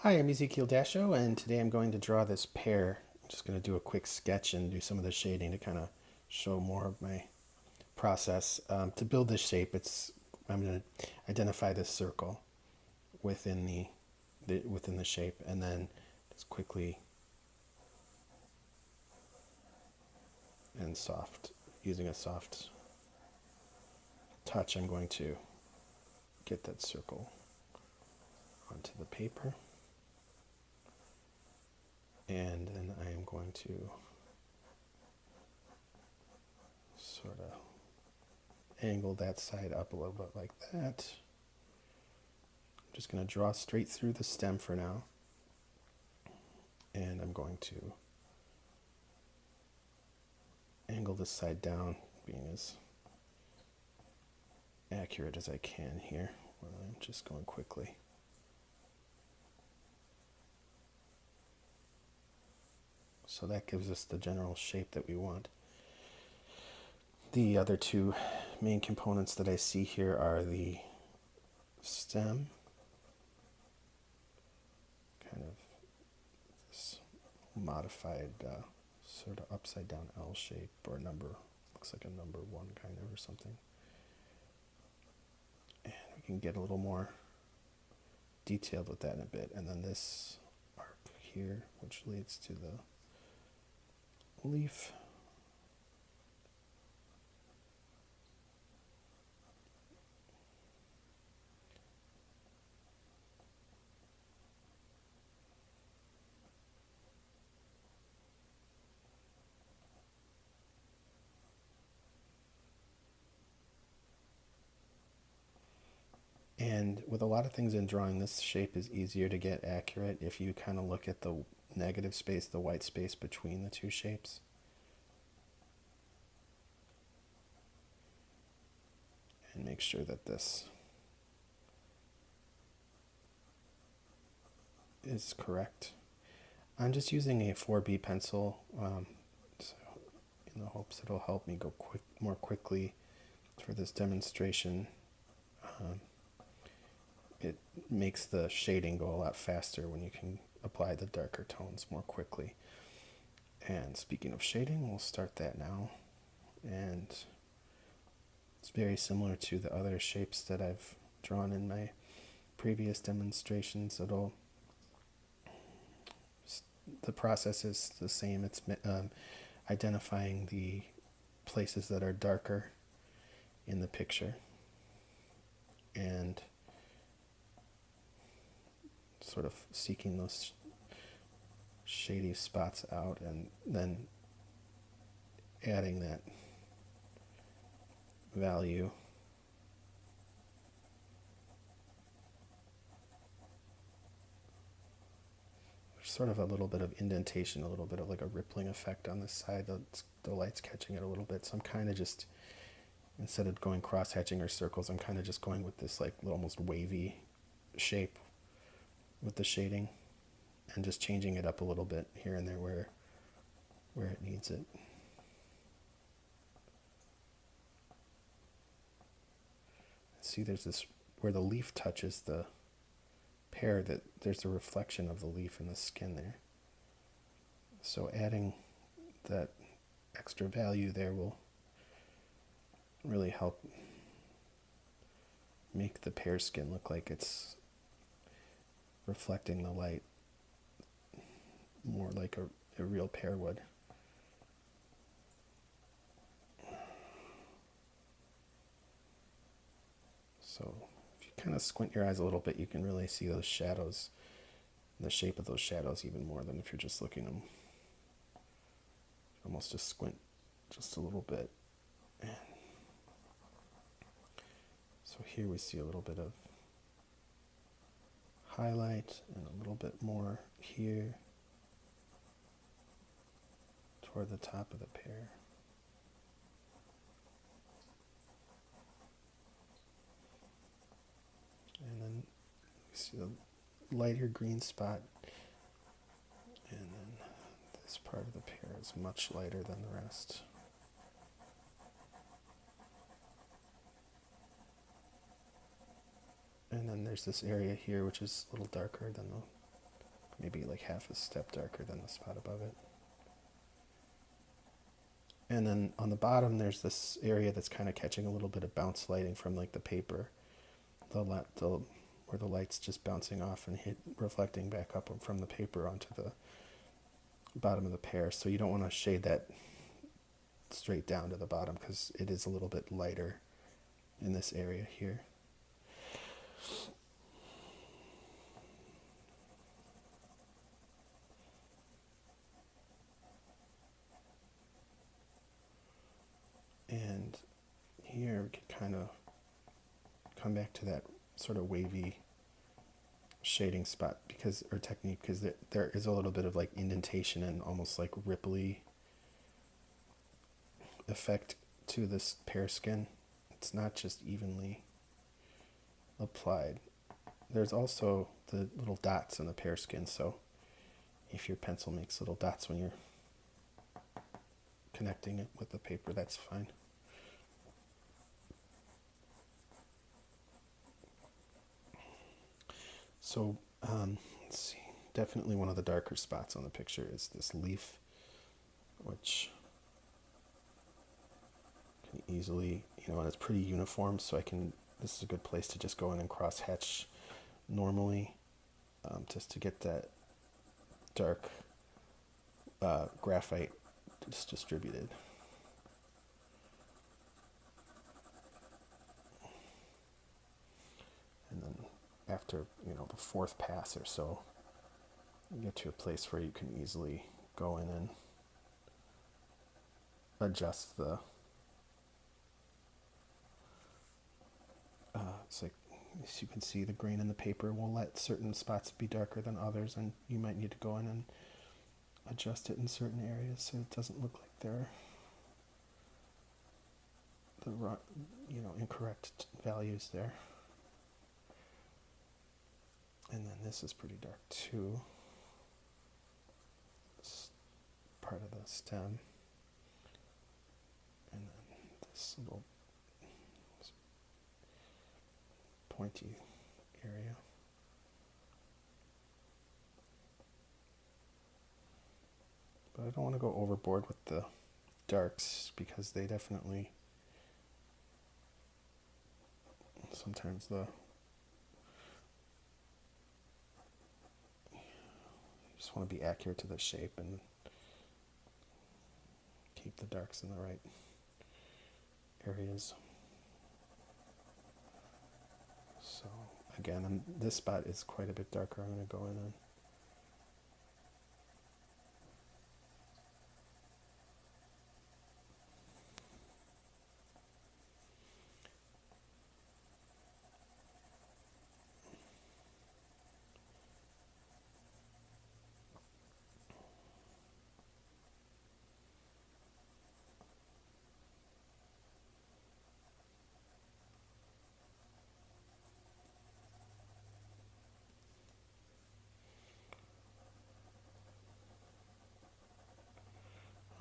Hi, I'm Ezekiel Dasho, and today I'm going to draw this pear. I'm just going to do a quick sketch and do some of the shading to kind of show more of my process. To build this shape, I'm going to identify this circle within within the shape, and then just quickly and soft, using a soft touch, I'm going to get that circle onto the paper, and then I am going to sort of angle that side up a little bit like that. I'm just going to draw straight through the stem for now, and I'm going to angle this side down, being as accurate as I can here. I'm just going quickly. So that gives us the general shape that we want. The other two main components that I see here are the stem, kind of this modified sort of upside down L shape, or looks like a number one kind of or something. And we can get a little more detailed with that in a bit. And then this arc here, which leads to the leaf. And with a lot of things in drawing, this shape is easier to get accurate if you kind of look at the negative space, the white space between the two shapes. And make sure that this is correct. I'm just using a 4B pencil so in the hopes it'll help me go more quickly for this demonstration. It makes the shading go a lot faster when you can apply the darker tones more quickly. And speaking of shading, we'll start that now. And it's very similar to the other shapes that I've drawn in my previous demonstrations. The process is the same. It's identifying the places that are darker in the picture and sort of seeking those shady spots out, and then adding that value. There's sort of a little bit of indentation, a little bit of like a rippling effect on this side. The light's catching it a little bit, so I'm kind of just, instead of going cross-hatching or circles, I'm kind of just going with this like almost wavy shape with the shading, and just changing it up a little bit here and there where it needs it. See, there's this where the leaf touches the pear, that there's a reflection of the leaf in the skin there. So adding that extra value there will really help make the pear skin look like it's reflecting the light more like a real pear would. So if you kind of squint your eyes a little bit, you can really see those shadows, the shape of those shadows, even more than if you're just looking at them. Almost just squint just a little bit. And so here we see a little bit of highlight and a little bit more here toward the top of the pear. And then we see the lighter green spot, and then this part of the pear is much lighter than the rest. And then there's this area here which is a little darker than maybe like half a step darker than the spot above it. And then on the bottom, there's this area that's kind of catching a little bit of bounce lighting from like the paper, where the light's just bouncing off and reflecting back up from the paper onto the bottom of the pear. So you don't want to shade that straight down to the bottom because it is a little bit lighter in this area here. And here we could kind of come back to that sort of wavy shading spot or technique, because there is a little bit of like indentation and almost like ripply effect to this pear skin. It's not just evenly applied. There's also the little dots in the pear skin, so if your pencil makes little dots when you're connecting it with the paper, that's fine. So let's see, definitely one of the darker spots on the picture is this leaf, which can easily, and it's pretty uniform, so this is a good place to just go in and cross hatch normally, just to get that dark graphite just distributed. And then after, the fourth pass or so, you get to a place where you can easily go in and adjust the, it's like, as you can see, the grain in the paper will let certain spots be darker than others, and you might need to go in and adjust it in certain areas so it doesn't look like they're the incorrect values there. And then this is pretty dark too. This part of the stem. And then this little pointy area. But I don't want to go overboard with the darks because they definitely, sometimes just want to be accurate to the shape and keep the darks in the right areas. So again, and this spot is quite a bit darker. I'm going to go in and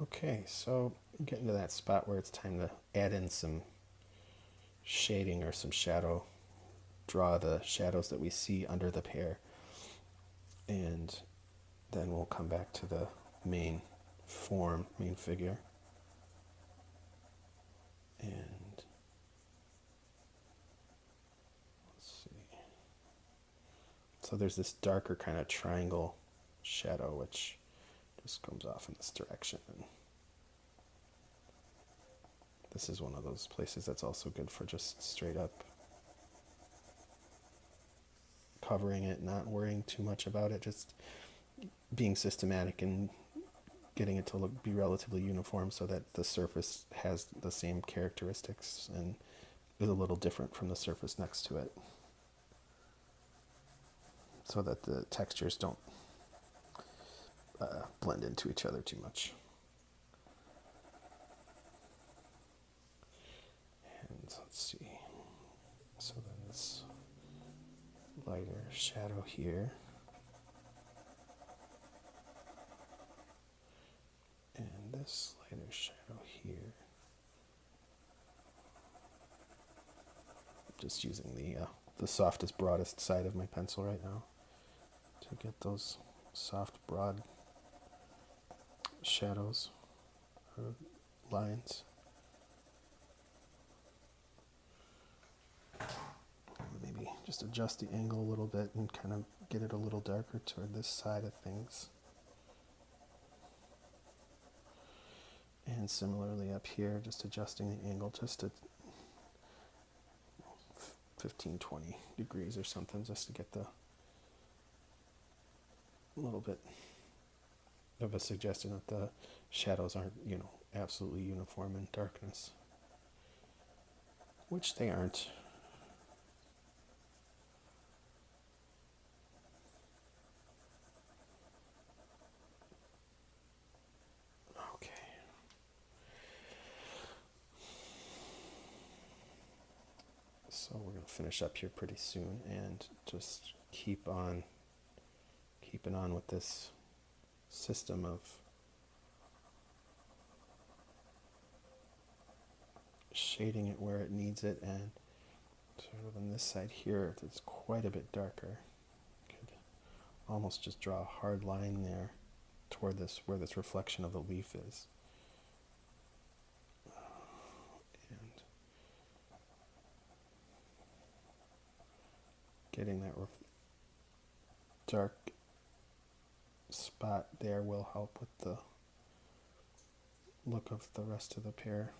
okay, so getting to that spot where it's time to add in some shading or some shadow, draw the shadows that we see under the pear, and then we'll come back to the main figure. And let's see. So there's this darker kind of triangle shadow which just comes off in this direction. And this is one of those places that's also good for just straight up covering it, not worrying too much about it, just being systematic and getting it to be relatively uniform so that the surface has the same characteristics and is a little different from the surface next to it, so that the textures don't blend into each other too much. And let's see, so then this lighter shadow here, and this lighter shadow here. Just using the softest, broadest side of my pencil right now to get those soft, broad shadows or lines. Maybe just adjust the angle a little bit and kind of get it a little darker toward this side of things. And similarly up here, just adjusting the angle just to 15, 20 degrees or something, just to get the little bit of a suggestion that the shadows aren't, absolutely uniform in darkness, which they aren't. Okay. So we're going to finish up here pretty soon and just keep on keeping on with this system of shading it where it needs it, and sort of on this side here it's quite a bit darker. Could almost just draw a hard line there toward this, where this reflection of the leaf is. And getting that dark spot there will help with the look of the rest of the pear.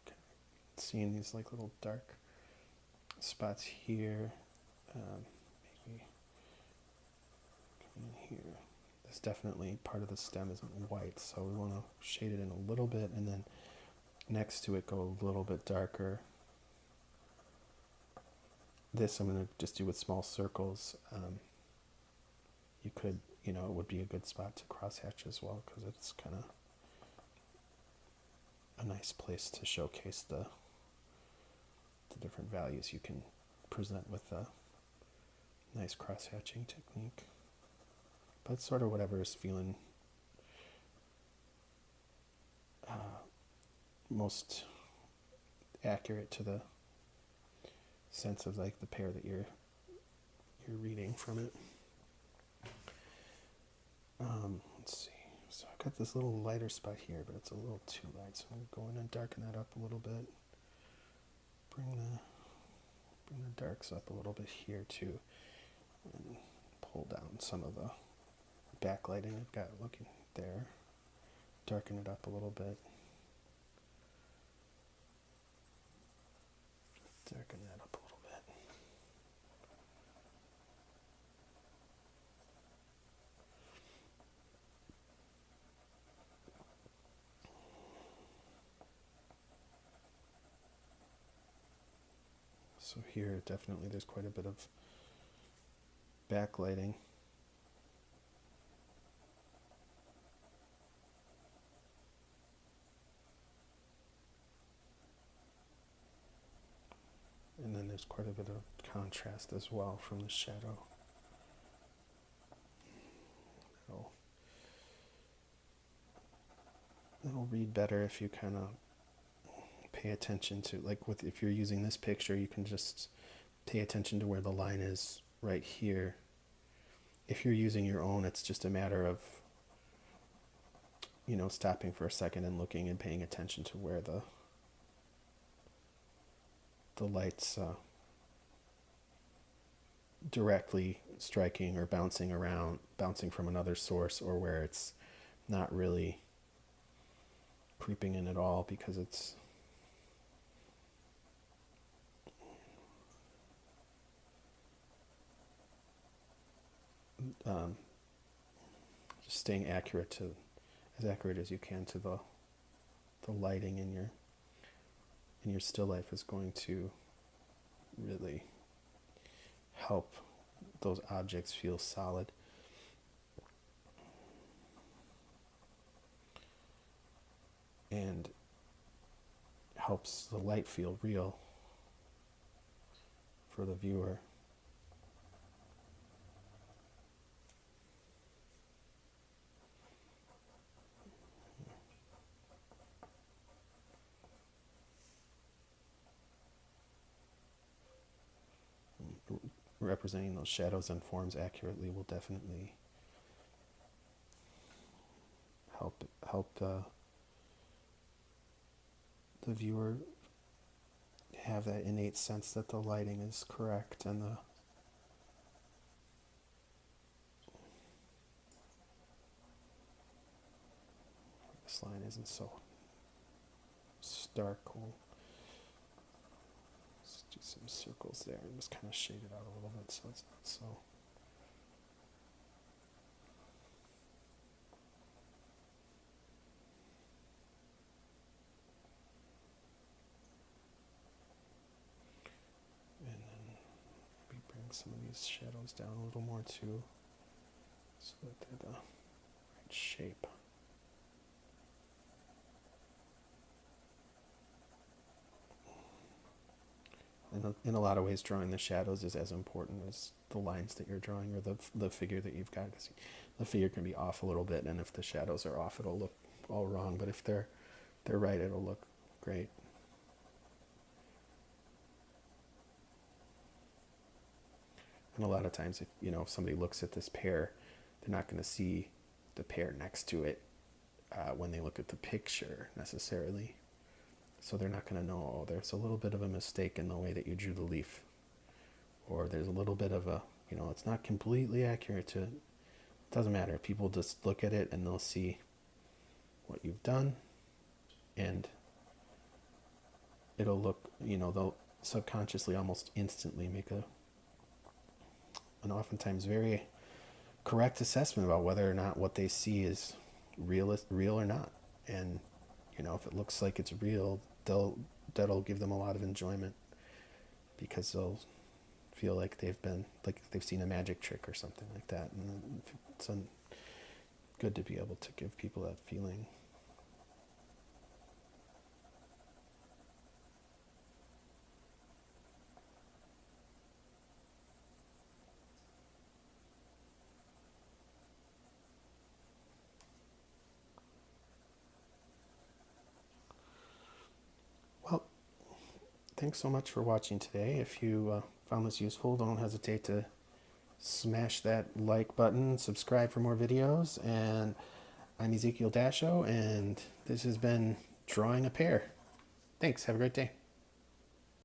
Okay. Seeing these like little dark spots here, maybe come in here. This definitely part of the stem isn't white, so we want to shade it in a little bit, and then next to it go a little bit darker. This I'm going to just do with small circles. You could, it would be a good spot to crosshatch as well, because it's kind of a nice place to showcase the different values you can present with a nice crosshatching technique. But sort of whatever is feeling most accurate to the sense of like the pear that you're reading from it. Let's see. So I've got this little lighter spot here, but it's a little too light, so I'm going to go in and darken that up a little bit. Bring the darks up a little bit here too, and pull down some of the backlighting I've got looking there. Darken it up a little bit. Darken that up a little bit. So here definitely there's quite a bit of backlighting. And then there's quite a bit of contrast as well from the shadow. It'll read better if you kind of pay attention to, like if you're using this picture, you can just pay attention to where the line is right here. If you're using your own, it's just a matter of, stopping for a second and looking and paying attention to where the light's directly striking or bouncing from another source, or where it's not really creeping in at all because it's just staying as accurate as you can to the lighting in your still life is going to really help those objects feel solid. And helps the light feel real for the viewer. representing those shadows and forms accurately will definitely help the viewer have that innate sense that the lighting is correct and this line isn't so stark. We'll just do some circles there and just kind of shade it out a little bit so it's not so. And then we bring some of these shadows down a little more too, so that they're the right shape. In a lot of ways, drawing the shadows is as important as the lines that you're drawing or the figure that you've got. The figure can be off a little bit, and if the shadows are off, it'll look all wrong. But if they're right, it'll look great. And a lot of times, if somebody looks at this pear, they're not going to see the pear next to it when they look at the picture necessarily. So they're not going to know, oh, there's a little bit of a mistake in the way that you drew the leaf. Or there's a little bit of it's not completely accurate to, it doesn't matter. People just look at it and they'll see what you've done. And it'll look, they'll subconsciously almost instantly make an oftentimes very correct assessment about whether or not what they see is real or not. And, if it looks like it's real, that'll give them a lot of enjoyment because they'll feel like they've seen a magic trick or something like that, and it's good to be able to give people that feeling. Well, thanks so much for watching today. If you found this useful, don't hesitate to smash that like button, subscribe for more videos, and I'm Ezekiel Dasho, and this has been Drawing a Pear. Thanks, have a great day.